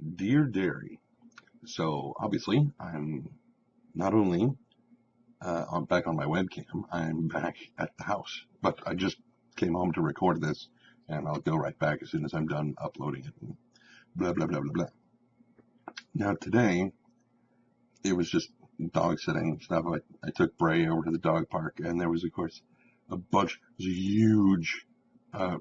Dear Diary. So obviously, I'm not only I'm back on my webcam, I'm back at the house. But I just came home to record this, and I'll go right back as soon as I'm done uploading it. And blah blah blah blah blah. Now today, it was just dog sitting stuff. I took Bray over to the dog park, and there was of course there's a huge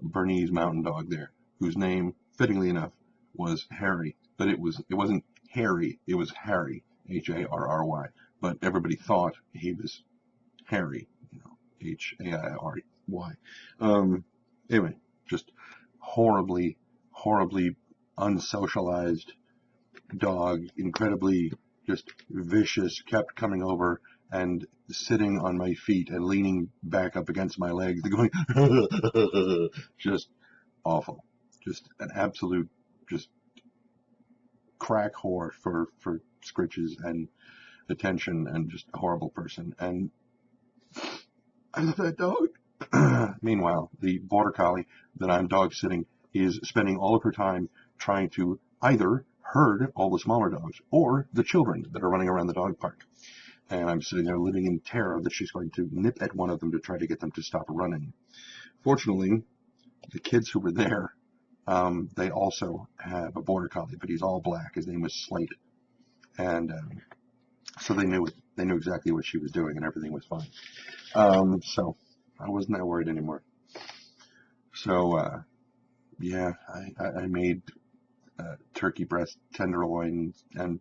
Bernese Mountain Dog there, whose name, fittingly enough, was Harry. But it wasn't Harry, it was Harry, Harry. But everybody thought he was Harry, Hairy. Anyway, just horribly, horribly unsocialized dog, incredibly just vicious, kept coming over and sitting on my feet and leaning back up against my legs and going just awful. Just an absolute just crack whore for scritches and attention, and just a horrible person. And I love that dog. Meanwhile, the border collie that I'm dog sitting is spending all of her time trying to either herd all the smaller dogs or the children that are running around the dog park. And I'm sitting there living in terror that she's going to nip at one of them to try to get them to stop running. Fortunately, the kids who were there, they also have a border collie, but he's all black. His name was Slate, and so they knew exactly what she was doing, and everything was fine. So I wasn't that worried anymore. So yeah, I made turkey breast tenderloin and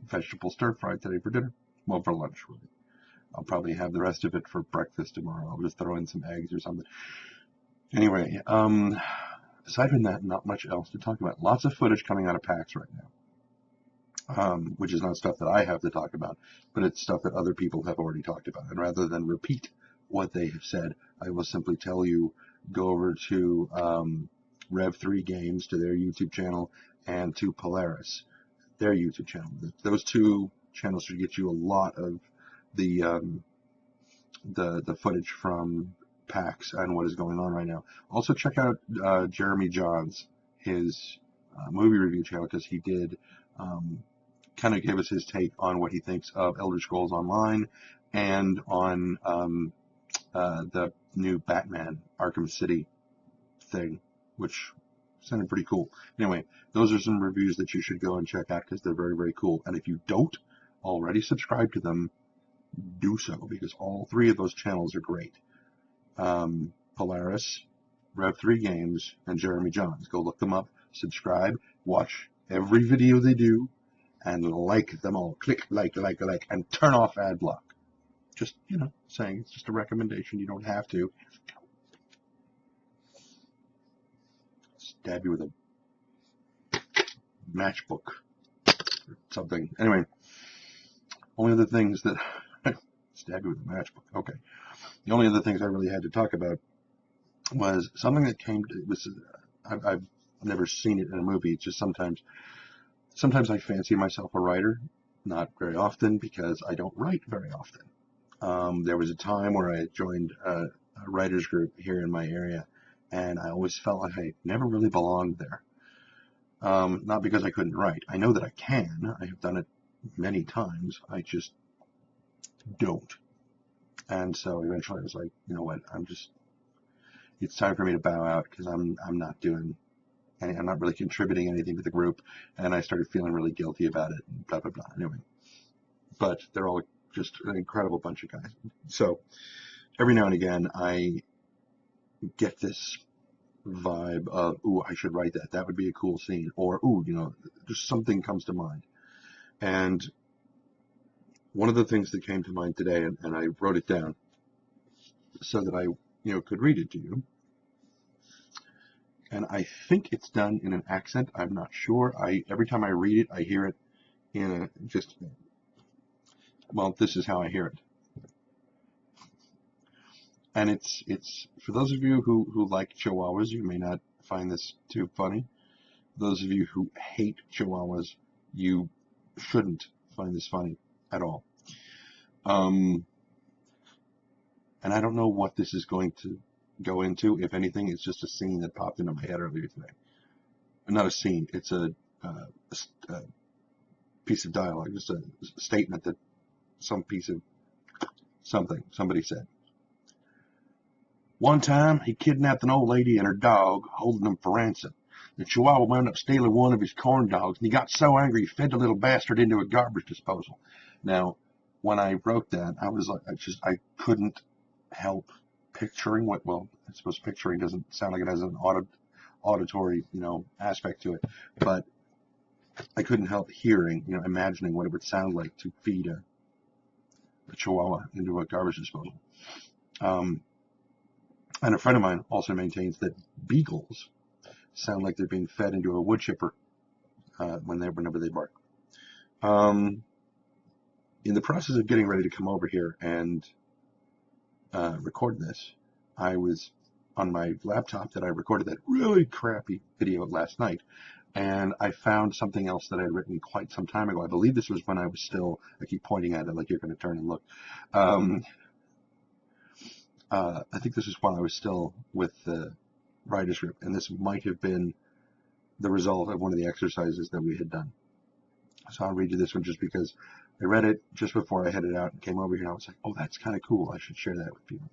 vegetable stir fry today for dinner. Well, for lunch, really. I'll probably have the rest of it for breakfast tomorrow. I'll just throw in some eggs or something. Anyway, aside from that, not much else to talk about. Lots of footage coming out of PAX right now, which is not stuff that I have to talk about, but it's stuff that other people have already talked about. And rather than repeat what they have said, I will simply tell you, go over to Rev3 Games, to their YouTube channel, and to Polaris, their YouTube channel. Those two channels should get you a lot of the footage from PAX and what is going on right now. Also check out Jeremy Johns, his movie review channel, because he did kind of give us his take on what he thinks of Elder Scrolls Online and on the new Batman Arkham City thing, which sounded pretty cool. Anyway, those are some reviews that you should go and check out because they're very, very cool. And if you don't already subscribe to them, do so, because all three of those channels are great. Polaris, Rev3 Games, and Jeremy Johns. Go look them up, subscribe, watch every video they do, and like them all. Click like, and turn off ad block. Just, saying, it's just a recommendation. You don't have to. Stab you with a matchbook or something. Anyway, only other things that stab you with a matchbook. Okay. The only other things I really had to talk about was something that I've never seen it in a movie. It's just sometimes I fancy myself a writer. Not very often, because I don't write very often. There was a time where I joined a writer's group here in my area, and I always felt like I never really belonged there. Not because I couldn't write. I know that I can. I have done it many times. I just don't. And so eventually I was like, you know what, it's time for me to bow out, because I'm not really contributing anything to the group, and I started feeling really guilty about it, and blah, blah, blah. Anyway, but they're all just an incredible bunch of guys. So every now and again, I get this vibe of, ooh, I should write that. That would be a cool scene. Or, ooh, just something comes to mind. And one of the things that came to mind today, and I wrote it down so that I, could read it to you. And I think it's done in an accent. I'm not sure. Every time I read it, I hear it in this is how I hear it. And it's for those of you who like Chihuahuas, you may not find this too funny. Those of you who hate Chihuahuas, you shouldn't find this funny at all. And I don't know what this is going to go into. If anything, it's just a scene that popped into my head earlier today. Not a scene, it's a a piece of dialogue, just a statement that some piece of somebody said. One time, he kidnapped an old lady and her dog, holding them for ransom. The Chihuahua wound up stealing one of his corn dogs, and he got so angry he fed the little bastard into a garbage disposal. Now, when I wrote that, I was like, I couldn't help picturing what, well, I suppose picturing doesn't sound like it has an auditory, aspect to it, but I couldn't help hearing, imagining what it would sound like to feed a Chihuahua into a garbage disposal. And a friend of mine also maintains that beagles sound like they're being fed into a wood chipper whenever they bark. In the process of getting ready to come over here and record this, I was on my laptop that I recorded that really crappy video last night, and I found something else that I had written quite some time ago. I believe this was when I was still, I keep pointing at it like you're going to turn and look. I think this is when I was still with the writer's group, and this might have been the result of one of the exercises that we had done. So I'll read you this one just because I read it just before I headed out and came over here, and I was like, oh, that's kind of cool. I should share that with people.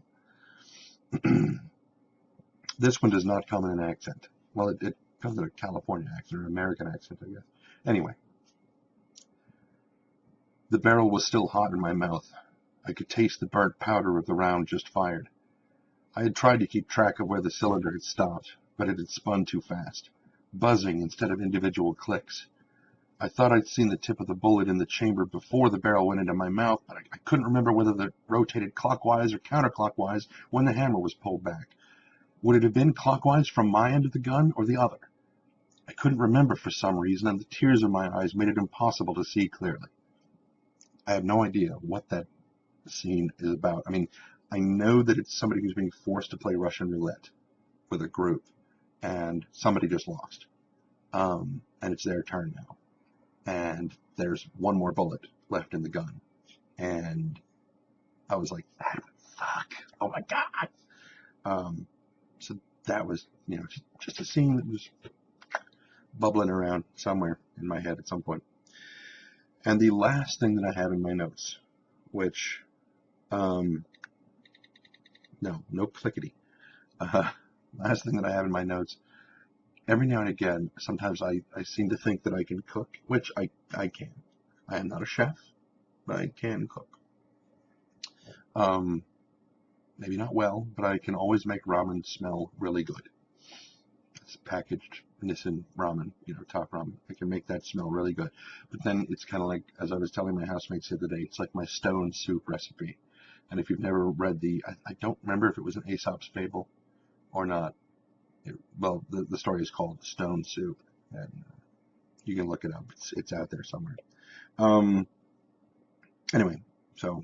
This one does not come in an accent. Well, it comes in a California accent or an American accent, I guess. Anyway. The barrel was still hot in my mouth. I could taste the burnt powder of the round just fired. I had tried to keep track of where the cylinder had stopped, but it had spun too fast, buzzing instead of individual clicks. I thought I'd seen the tip of the bullet in the chamber before the barrel went into my mouth, but I couldn't remember whether it rotated clockwise or counterclockwise when the hammer was pulled back. Would it have been clockwise from my end of the gun or the other? I couldn't remember for some reason, and the tears in my eyes made it impossible to see clearly. I have no idea what that scene is about. I mean, I know that it's somebody who's being forced to play Russian roulette with a group, and somebody just lost. And it's their turn now. And there's one more bullet left in the gun. And I was like, fuck, oh my God. So that was, just a scene that was bubbling around somewhere in my head at some point. And the last thing that I have in my notes, which, no clickety. Last thing that I have in my notes, every now and again, sometimes I seem to think that I can cook, which I can. I am not a chef, but I can cook. Maybe not well, but I can always make ramen smell really good. It's packaged Nissan ramen, top ramen. I can make that smell really good. But then it's kind of like, as I was telling my housemates the other day, it's like my stone soup recipe. And if you've never read I don't remember if it was an Aesop's fable or not. The story is called Stone Soup, and you can look it up. It's out there somewhere. Anyway, so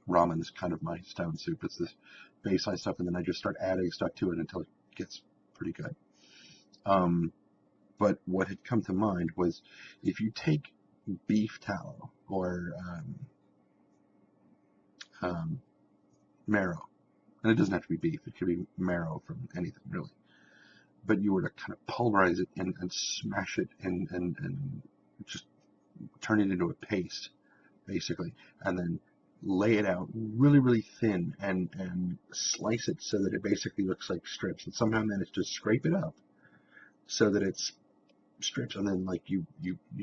ramen is kind of my stone soup. It's this baseline stuff, and then I just start adding stuff to it until it gets pretty good. But what had come to mind was if you take beef tallow or marrow, and it doesn't have to be beef, it could be marrow from anything really, but you were to kind of pulverize it and smash it and just turn it into a paste, basically, and then lay it out really, really thin and slice it so that it basically looks like strips, and somehow manage to scrape it up so that it's strips, and then like you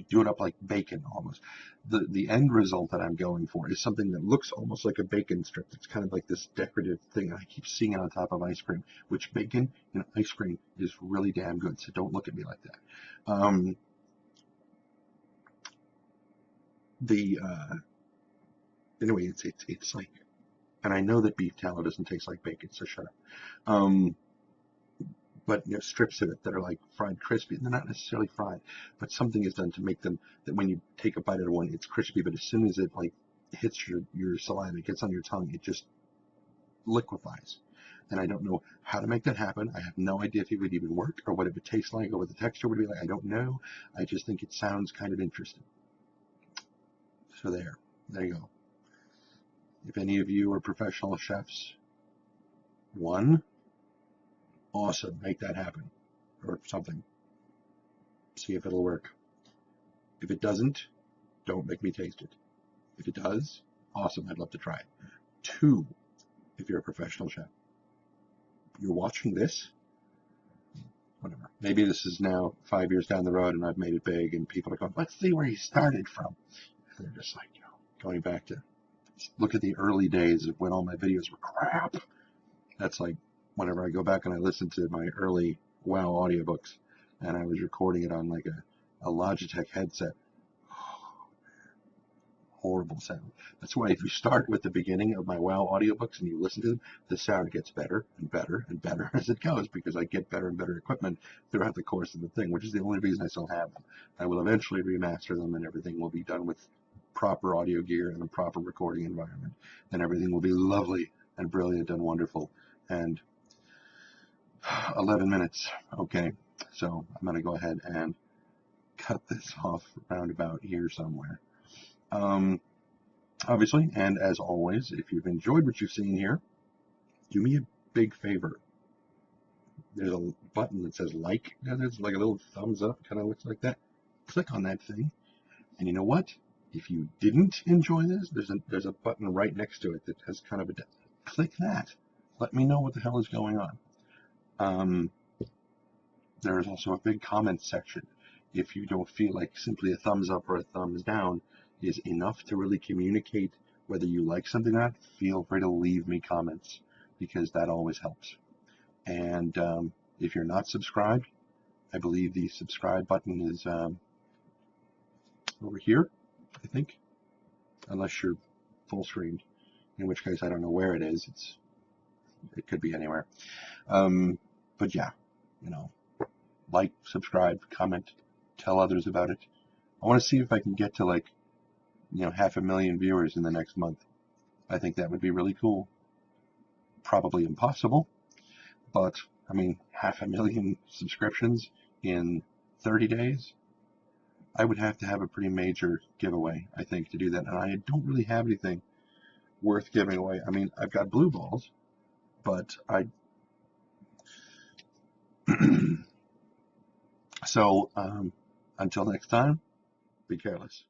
do it up like bacon almost. The end result that I'm going for is something that looks almost like a bacon strip. It's kind of like this decorative thing. I keep seeing it on top of ice cream, which bacon and ice cream is really damn good, so don't look at me like that. Anyway, it's like, and I know that beef tallow doesn't taste like bacon, so shut up. But strips of it that are like fried crispy, and they're not necessarily fried, but something is done to make them that when you take a bite of one, it's crispy, but as soon as it like hits your saliva, it gets on your tongue, it just liquefies. And I don't know how to make that happen. I have no idea if it would even work or what it would taste like or what the texture would be like. I don't know. I just think it sounds kind of interesting. So there you go. If any of you are professional chefs, awesome, make that happen or something. See if it'll work. If it doesn't, don't make me taste it. If it does, awesome, I'd love to try it. 2, if you're a professional chef, you're watching this, whatever. Maybe this is now 5 years down the road and I've made it big and people are going, let's see where he started from. And they're just like, going back to look at the early days of when all my videos were crap. That's like whenever I go back and I listen to my early WoW audiobooks and I was recording it on like a Logitech headset. Horrible sound. That's why if you start with the beginning of my WoW audiobooks and you listen to them, the sound gets better and better and better as it goes because I get better and better equipment throughout the course of the thing, which is the only reason I still have them. I will eventually remaster them and everything will be done with proper audio gear and a proper recording environment, and everything will be lovely and brilliant and wonderful. And 11 minutes. Okay, so I'm going to go ahead and cut this off roundabout here somewhere. Obviously, and as always, if you've enjoyed what you've seen here, do me a big favor. There's a button that says like. There's like a little thumbs up, kind of looks like that. Click on that thing. And you know what? If you didn't enjoy this, there's a button right next to it that has kind of a... Click that. Let me know what the hell is going on. There is also a big comment section. If you don't feel like simply a thumbs up or a thumbs down is enough to really communicate whether you like something or not, feel free to leave me comments because that always helps. And if you're not subscribed, I believe the subscribe button is over here, I think, unless you're full screened, in which case I don't know where it is. It could be anywhere. But yeah, like, subscribe, comment, tell others about it. I want to see if I can get to like 500,000 viewers in the next month. I think that would be really cool. Probably impossible, but I mean, 500,000 subscriptions in 30 days. I would have to have a pretty major giveaway, I think, to do that. And I don't really have anything worth giving away. I mean, I've got blue balls, but so until next time, be careless.